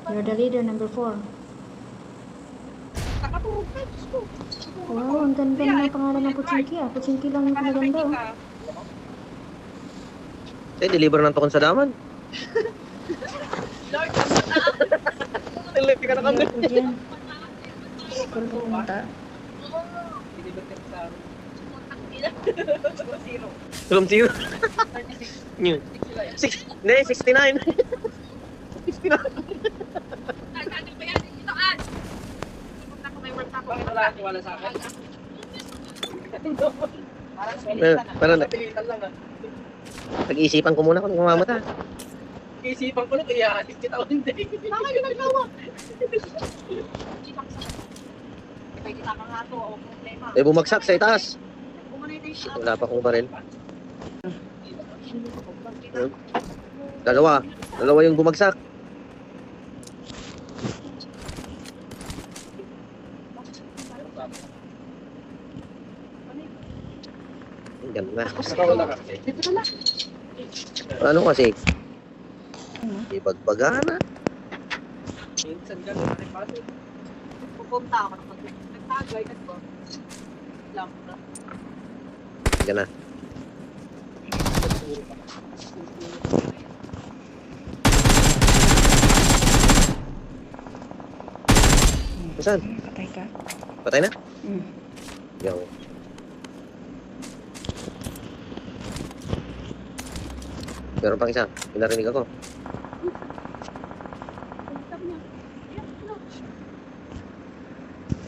You're the leader, number 4. Wow, ang ganda ng pangalan ng Pochinki ah. Pochinki lang yung maganda oh. Deliver ng tokon sa daman. Deliver ka na kami. Kung pumunta. From 0. 69. 69. Parang nag-iisipan ko muna kung mamamata. Nag-iisipan ko lang, kaya kita ko hindi. Baka yung naglawa. Bumagsak sa itaas. Wala pa kong baril. Dalawa yung bumagsak. Ganda. Ano kasi? Ibagbagana. Minsan ka na nakipasok. Pupunta ako kapag nagtagay at ko. Lang na. Gana. Saan? Patay ka. Patay na? Mm. Yo. Meron pang isa. Pinarinig ako.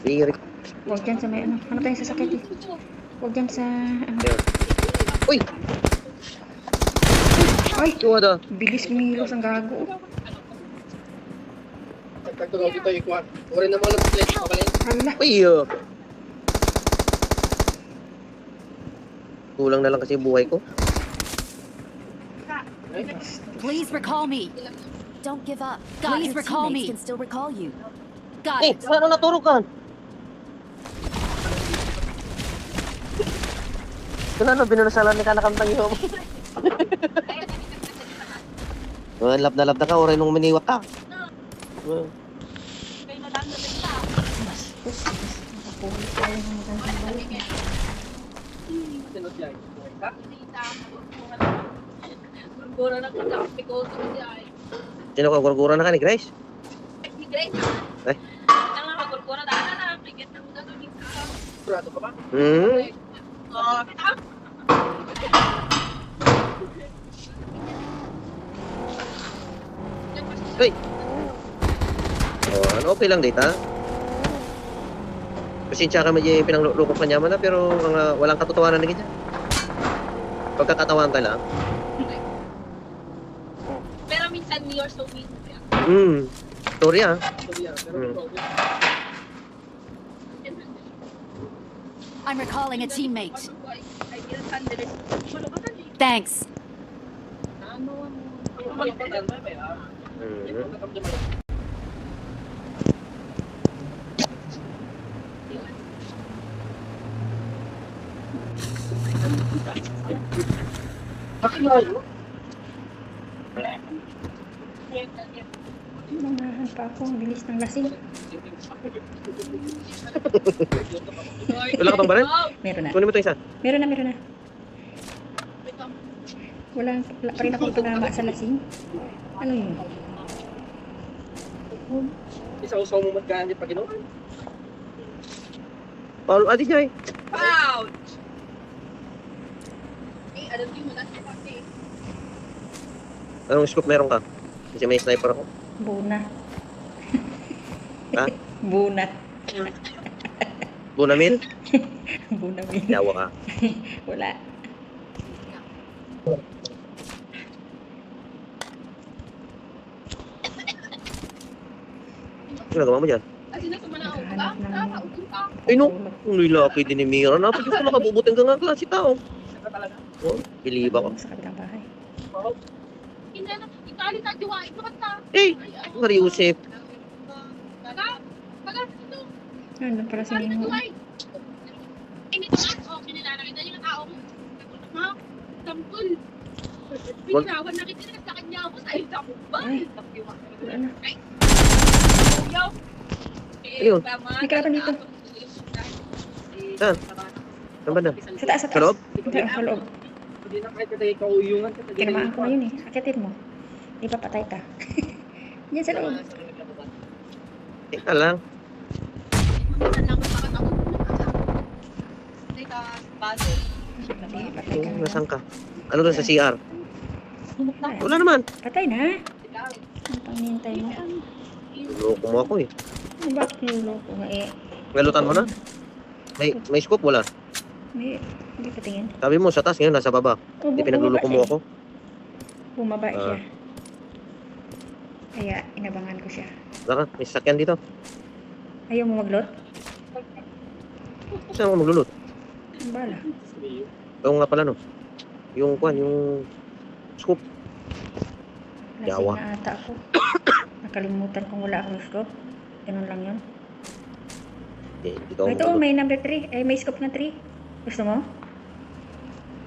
Lirik. Huwag dyan sa may ano. Ano tayong sasakit eh? Huwag dyan sa ano. Uy! Ay! Ito ada. Bilis kumilos ang gago. Pagtulog dito ikuha. Uri na mga nag-play. Hala. Uy! Kulang na lang kasi buhay ko. Please recall me. Don't give up. Please recall me. Can still recall you. Got Eh, it. ano naturo ka? Ano, binunasalan ni kanakantang iyo. Lap na ka, oray nung miniwak ka. Sino ka gurgura na ka ni Grace? Eh? Sigurado ka ba? Hey! Oh, ano, okay lang dito, ha? Pasensya ka medyo pinanglukok ka niyaman na, pero walang katotohanan na ganyan. Pagkakatawan ka lang. Pero minsan you're so weak. Story, ha? I'm recalling a teammate. Thanks. Nangahan pa ako. Ang bilis ng lasing. Wala ka pang baril? Meron na. Kunin mo ito isa. Meron na. Wala pa rin akong tumama sa lasing. Ano yun? Isaw-saw mo magkano pag ginawa. Paul, atis niya eh. Ouch! Eh, alam mo na sa pati. Anong scope meron ka? Kasi may sniper ako. Buna. Ha? Bunat. Bunamil? Bunamil. Yawa ka. Wala. Ano nagawa mo dyan? Kasi nasa manao ka, Naghahanap ng- nakakaupo ka. Ay no, ang lilaki din ni Mira. Napagod ko nakabubuting ka nga klase tao. Saka talaga. Oh, biliba ko. Sa kabilang bahay. Hindi na, itali na, diwain mo ka. Eh, Maria Josep. Baga, ito, Ano pala si itali na, Nemo? diwain. Eh, nito nga, oh, kinilala kita yung tao mo. Ha? Tampol. Wag- Binawan na kita sa kanya ako sa tampol. Wala na. Kuyaw. Ayun. May kalaban dito. Saan? Saan ba na? Sa taas, sa taas. Sa loob? Hindi, sa loob. Hindi na kahit tayo kauyungan. Tinamaan ko na yun eh. Akitin mo. Di pa patay ka. Yan sa loob. Teka lang. Teka, base. Hindi, patay ka na. Nasaan ka? Ano doon sa CR? Wala naman. Patay na. Ang panghintay mo. Loko mo ako eh. Ano ba niloko nga eh? Galutan mo na. May scoop wala. Hindi patingin. Sabi mo sa taas ngayon nasa baba. Hindi pinagluloko mo ako. Bumaba siya. Kaya inabangan ko siya. Saka, may sasakyan dito. Ayaw mo maglot? Saan ako maglulot? Ang bala. Oo nga pala no. Yung kwan, yung scoop. Lasing Yawa. na ata ako. Nakalimutan kung wala akong scope. Ganun lang yun. Dito ako Ito, maglulot. may number 3. Ay, may scope na 3. Gusto mo?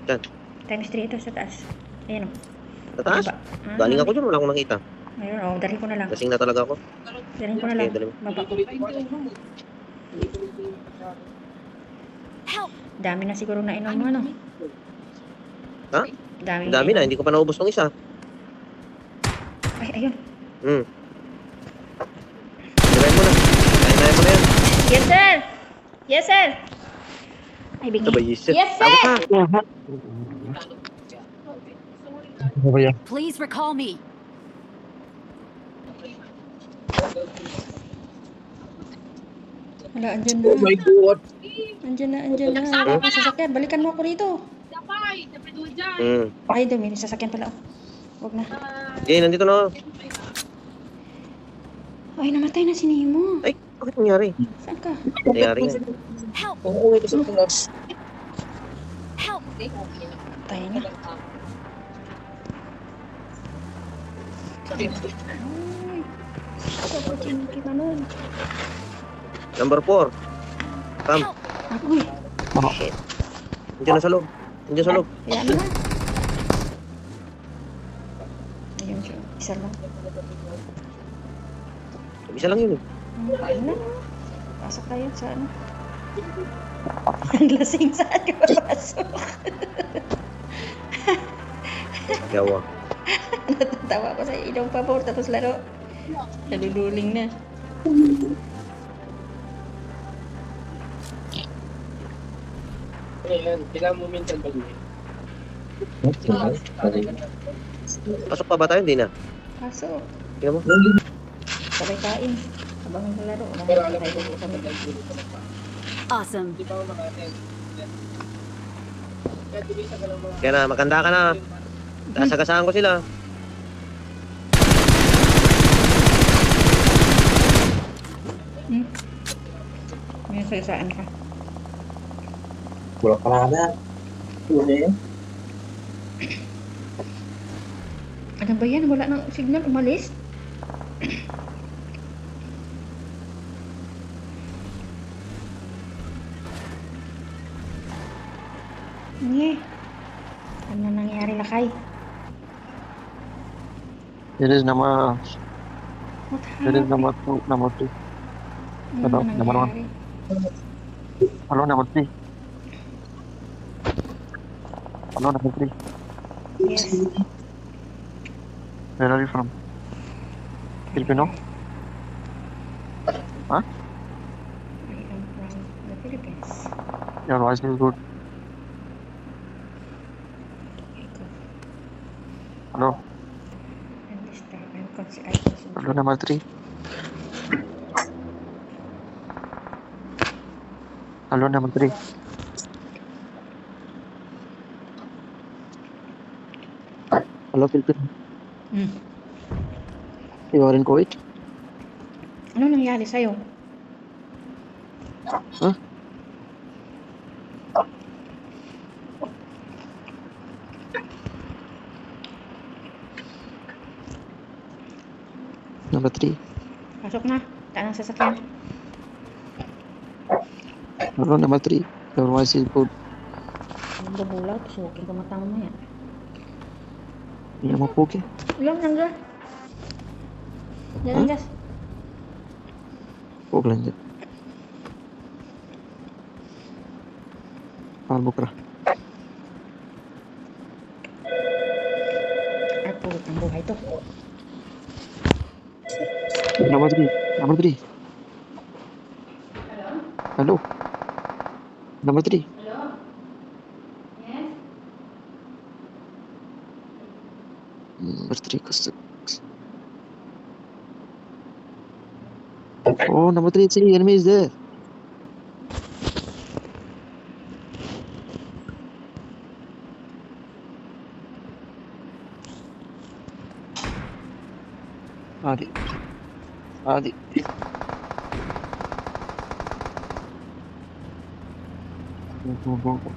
Saan? Times 3 ito sa taas. Ayan o. Sa taas? Baba. Galing ako dyan, wala akong nakita. Ayun o, dali ko na lang. Lasing na talaga ako. Dali ko na lang. Okay, dali mo. Baba ko. Help! Dami na siguro na inom mo, ano? Ha? Dami, Ang dami na, hindi ko pa naubos ng isa. Ay, ayun. Tirahin mo na. Tirahin mo na yan. Yes, sir! Yes, sir! Ay, bingi. Sabay, yes, sir. Yes, sir! Please recall me. Wala, andyan na. God. Andyan na. Wala akong sasakyan. Balikan mo ako rito. Sabay, dapat doon dyan. Ay, dumi. Sasakyan pala. Huwag na. Okay, nandito na. Ay, namatay na si Nemo. Ay, bakit nangyari? Saan ka? Nangyari nga. Help! Oo, ito sa Pinas. Help! Patay na. Ay. Sa chinky ka nun. Number 4. Come. Help! Uy. Shit. Nandiyan na sa loob. Nandiyan sa loob. Hayaan mo na. Ayun siya. Isa lang. Isa lang yun eh. Ayun na. Pasok tayo sa ano. Ang lasing sa akin papasok. Yawa. Natatawa ko sa inyong pabor tapos laro. Naduduling na. Ayan, kailangan mo minsan ba yun? Pasok pa ba tayo? Hindi na. Pasok. Tingnan mo. Sabay kain. Habang naglalaro. Pero alam Tayo mo, kami. Awesome. di ba ako makatin? Kaya tumisa ka lang mga... Kaya na, maganda ka na. Sasagasaan ko sila. May sagasaan ka. Wala ka na. Ano ba yan? Wala nang signal. Umalis? Nye. Ano nangyari lakay? It is number What it is happened? number 2, number 3. Ano number one. nangyari? Hello, number 3. Hello, number 3. Yes. Where are you from? Filipino? I am from the Philippines. Your voice is good. Hello, Understand. I'm considered. hello, number 3. Hello, number 3. Hello, Filipino. You are in Kuwait? Ano nangyari sa'yo? Huh? Number 3. Pasok na. Tanang sasakyan. Hello, number 3. Your voice is good. Ang bubulaw. Sukin ka matang mo yan. Hindi mo poke eh. Ulang nanggol. Jalan gas. Poke lang dyan. Pakal bukra. Ay, pulot ng buhay to. Number 3. Number 3. Hello. Number 3. Number 3 kasi. Oh, number 3, see, enemy is there. Adi. Adi. Go, go, go.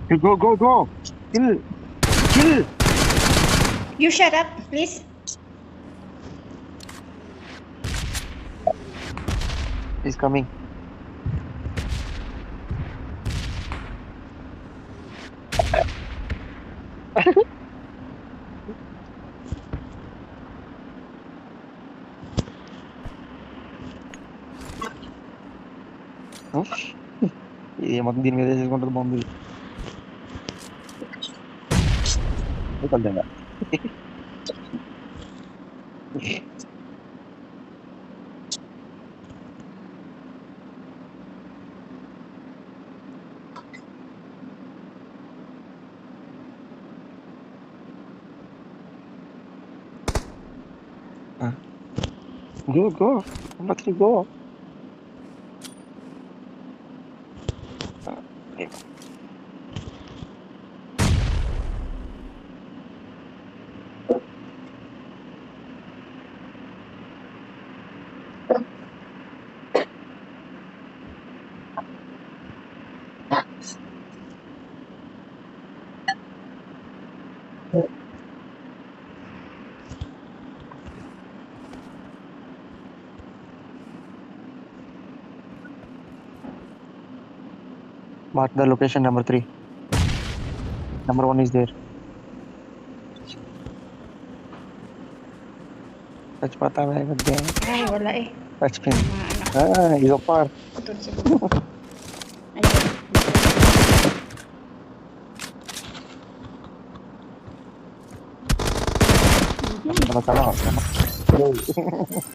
Go, go, go. Kill. Kill. You shut up, please. He's coming. ये मत दिन में दे जिसको तो बॉम्ब निकल देगा go go number 3 go okay. Mark the location number 3. Number 1 is there. Touch pata hai gadde. Ay, wala eh. Touch pin. Mga anak Ah, he's apart. ko doon siguro. Ayun. Sama salah.